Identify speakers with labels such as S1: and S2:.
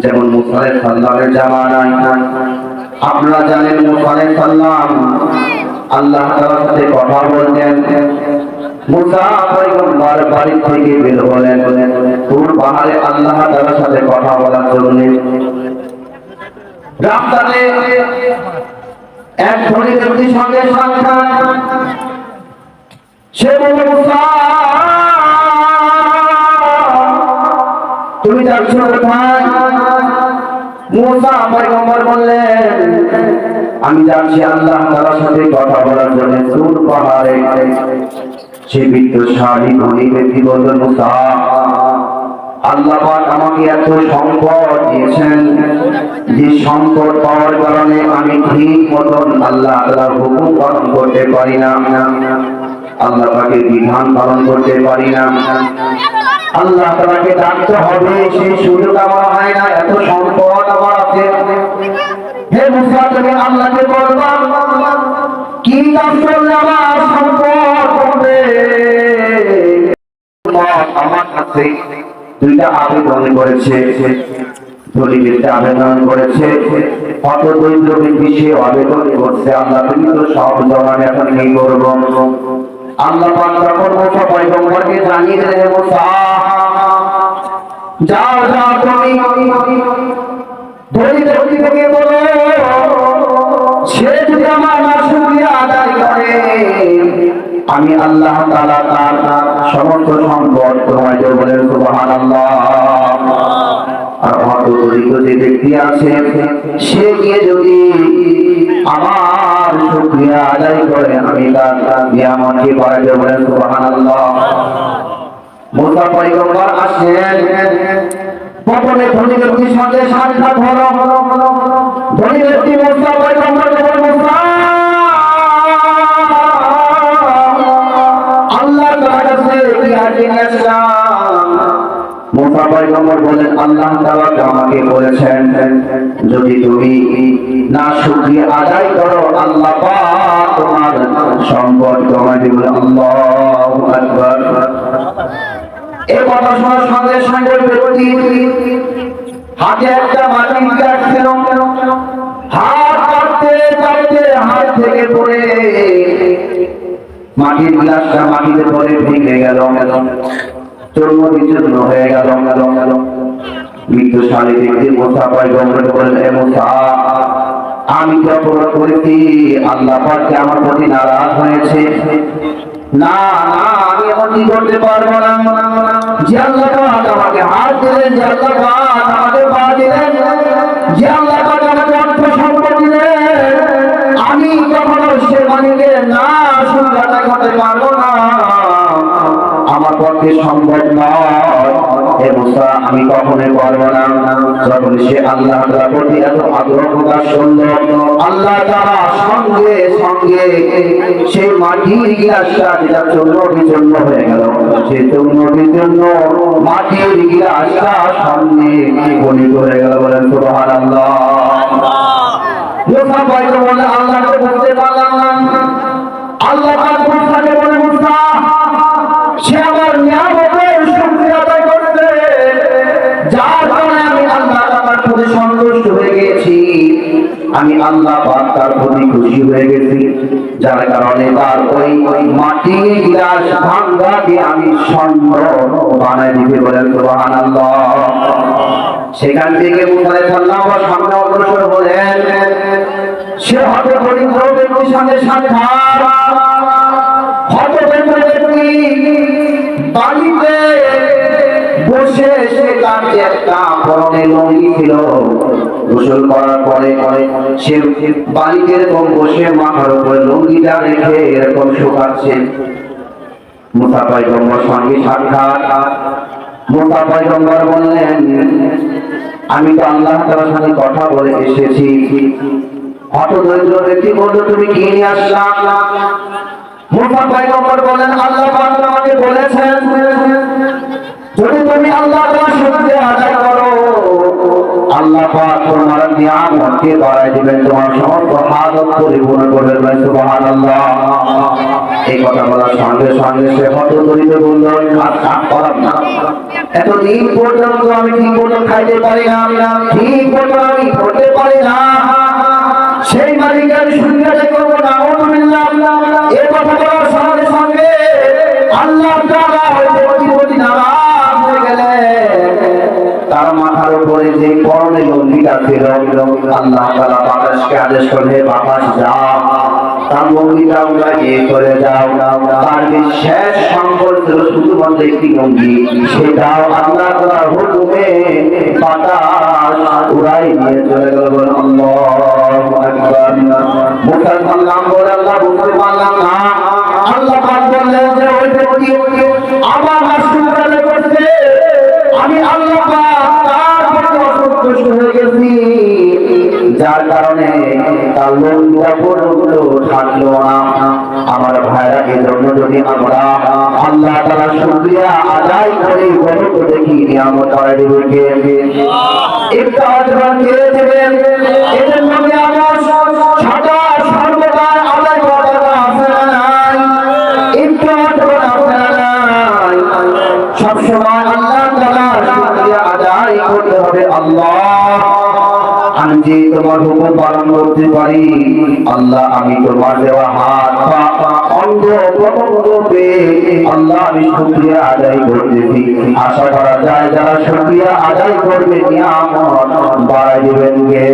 S1: যেমন মুসা আলাইহিস সালামের জামানায় আপনারা জানেন মুসা আলাইহিস সালাম আল্লাহ তাআলার সাথে কথা বলতেন। মুসা পয়গম্বর বাড়ি থেকে বের হলেন তুর পাহাড়ে আল্লাহ তাআলার সাথে কথা বলার জন্য। রাস্তাতে এক ধনী ব্যক্তির সঙ্গে সাক্ষাৎ। সে বলল, মুসা তুমি যাচ্ছ কোথায়? মুসা পয়গম্বর বললেন, আমি যাচ্ছি আল্লাহ তাআলার সাথে কথা বলার জন্য তুর পাহাড়ে। সে বিত্তশালী ধনী ব্যক্তি বলল, মুসা আল্লাহ পাক আমাকে এত সম্পদ দিয়েছেন যে সম্পদ পাওয়ার কারণে আমি ঠিক মতন আল্লাহ তাআলার হুকুম পালন করতে পারি না, আল্লাহ পাকের বিধান পালন করতে পারি না। আল্লাহ তাআলাকে ডাকতে হবে সেই সুযোগ আমার হয় না, এত সম্পদ আমার আছে। হে মুসা তুমি আল্লাহকে বলবা কি কাজ করলে আমার সম্পদ হবে? আমার কাছে দুইটা আবেদন করেছে, ধনী ব্যক্তি আবেদন করেছে, কত দরিদ্র ব্যক্তি সে আবেদন করছে। আল্লাহ তুমি তো সব জানেন, এখন কি করব? আল্লাহ পাক তখন মুসা পয়গম্বরকে জানিয়ে দিলেন, মুসা যাও যাও তুমি ধনী ব্যক্তি থেকে বলো সে যদি আমার শুকরিয়া আদায় করে আমি আল্লাহ তাআলা তার সমস্ত সম্পদ তোমায় দেব। বলেন সুবহানাল্লাহ। আর অত দরিদ্র যে ব্যক্তি আছে সে গিয়ে যদি আমার শুকরিয়া আদায় করে আমি তার নিয়ামতকে বাড়াই দেব। বলেন সুবহানাল্লাহ। মুসা পয়গম্বর আসেন, প্রথমে ধনী ব্যক্তির সঙ্গে সাক্ষাৎ হলো। ধনী ব্যক্তি মুসা পয়গম্বরকে বলল, মুসা আল্লাহর কাছে কি আরজি নিয়ে আসলাম? মুসা পয়গম্বর বলেন, আল্লাহ তাআলা আমাকে বলেছেন যদি তুমি না শুকরিয়া আদায় করো আল্লাহ পাক তোমার সম্পদ কমায় দিবেন। আল্লাহু আকবার। এই কথা শোনার সঙ্গে সঙ্গে ব্যক্তি হাতে একটা মাটির গ্লাস ছিল, হাত কাটতে কাটতে হাত থেকে পড়ে মাটির গ্লাসটা মাটিতে পড়ে ভেঙে গেল, চূর্ণ বিচূর্ণ হয়ে গেল। বিত্তশালী ব্যক্তি মুসা পয়গম্বরকে বললেন, হে মুসা আমি কি অপরাধ করেছি? আল্লাহ পাক কি আমার প্রতি নারাজ হয়েছে? না না আমি এমনটি করতে পারবো না। যে আল্লাহ পাক আমাকে হাত দিলেন, যে আল্লাহ পাক আমাকে পা দিলেন, যে আল্লাহ পাক আমাকে অর্থ সম্পদ দিলেন, আমি কখনো সে মানিকে না শুকরিয়া আদায় করতে পারবো না, আমার পক্ষে সম্ভব নয়। হে মুসা আমি কখনোই পারবো না। যখন সে আল্লাহ তাআলার প্রতি এত আগ্রহ প্রকাশ করলো, আল্লাহ তাআলা সঙ্গে সঙ্গে সেই মাটির গিলাসটা যেটা চূর্ণ বিচূর্ণ হয়ে গেল, সেই চূর্ণ বিচূর্ণ মাটির গিলাসটা সামনে গলিত হয়ে গেল। বলেন সুবহানাল্লাহ। মুসা পয়গম্বর আল্লাহকে বুঝতে পারলাম না। আল্লাহ পাক মুসাকে বলে, মুসা সে আমার নিয়ামতের শুকরিয়া আদায় করছে, যার কারণে আমি আল্লাহ তাআলার প্রতি সন্তুষ্ট হয়ে গেছি, আমি আল্লাহ পাক তার প্রতি খুশি হয়ে গেছি, যার কারণে তার ওই মাটির গ্লাস ভাঙাকে আমি স্বর্ণ বানাই দিতে। বলেন সুবহানাল্লাহ। সেখান থেকে মুসা আলাইহিস সালাম সামনে অগ্রসর হলেন। সে হতে দরিদ্র ব্যক্তির সঙ্গে সাক্ষাৎ। হতে দরিদ্র ব্যক্তি বাড়িতে বসে সে তার একটা পরনে লুঙ্গি ছিল, গোসল করার পরে সে বাড়িতে এরকম বসে মাথার উপরে লুঙ্গিটা রেখে এরকম শুকাচ্ছে। মুসা পয়গম্বর সঙ্গে সাক্ষাৎ। মুসা পয়গম্বর বললেন, আমি তো আল্লাহ তাআলার সাথে কথা বলে এসেছি। অত দরিদ্র ব্যক্তি বলল, তুমি কি নিয়ে আসলা? মুসা পয়গম্বর বলেন, আল্লাহ পাক আমাকে বলেছেন যদি তুমি আল্লাহ তাআলার শুকরিয়া আদায় করো আল্লাহ পাক তোমার নিয়ামতকে বাড়াই দিবেন, তোমার সমস্ত হাজত পরিপূর্ণ করবেন। সুবহানাল্লাহ। এই কথা বলার সঙ্গে সঙ্গে সে হত করিতে বলল, কাজ করাম না, এতদিন পর্যন্ত আমি ঠিক মতো খাইতে পারি না, ঠিক মতো আমি পড়তে পারি না, সেই মালিকের শুনিয়া দেখব না। এই কথা বলার সঙ্গে সঙ্গে আল্লাহ তাআলা হইতে প্রতিপদি নারাজ হয়ে গেলেন। তার মাথার উপরে যে পরনে লুঙ্গিটা ছিল, আল্লাহ তাআলা বাতাসকে আদেশ করলে, বাতাস যাও, তার লুঙ্গিটা উড়িয়ে চলে যাও। তার যে শেষ সম্বল ছিল শুধুমাত্র একটি লুঙ্গি, সেটাও আল্লাহ তাআলার হুকুমে বাতাস উড়াই নিয়ে চলে গেল। আল্লাহু আকবার। মুসা সাল্লাম বলে, আল্লাহ বুঝতে পারলাম না। আল্লাহ পাক বললেন যে ওই ব্যক্তি আমার রাসূল করছে, আমি আল্লাহ পাক তার প্রতি অসন্তুষ্ট হয়ে গেছি, যার কারণে তার লুঙ্গিটা পর্যন্ত থাকলো না। আমার ভাইরা, এই জন্য যদি আমরা আল্লাহ তাআলার শুকরিয়া আদায় করি, বড় দেখি নিয়ামত বাড়িয়ে দিবেন কে? একটা আজমান কে দেবেন? এদের মধ্যে আমার সদা সর্বদা আদায় করার আছে না নাই? একটু আজমান আছে না নাই? সবসময় আল্লাহ তাআলার শুকরিয়া আদায় করতে হবে। আল্লাহ, আমি যে তোমার হুকুম পালন করতে পারি, আল্লাহ আমি তোমার দেওয়া হাত পা অঙ্গ প্রত্যঙ্গ পেয়ে আল্লাহ আমি শুকরিয়া আদায় করতেছি। আশা করা যায় যারা শুকরিয়া আদায় করবে নিয়ামত বাড়াই দিবেন কে?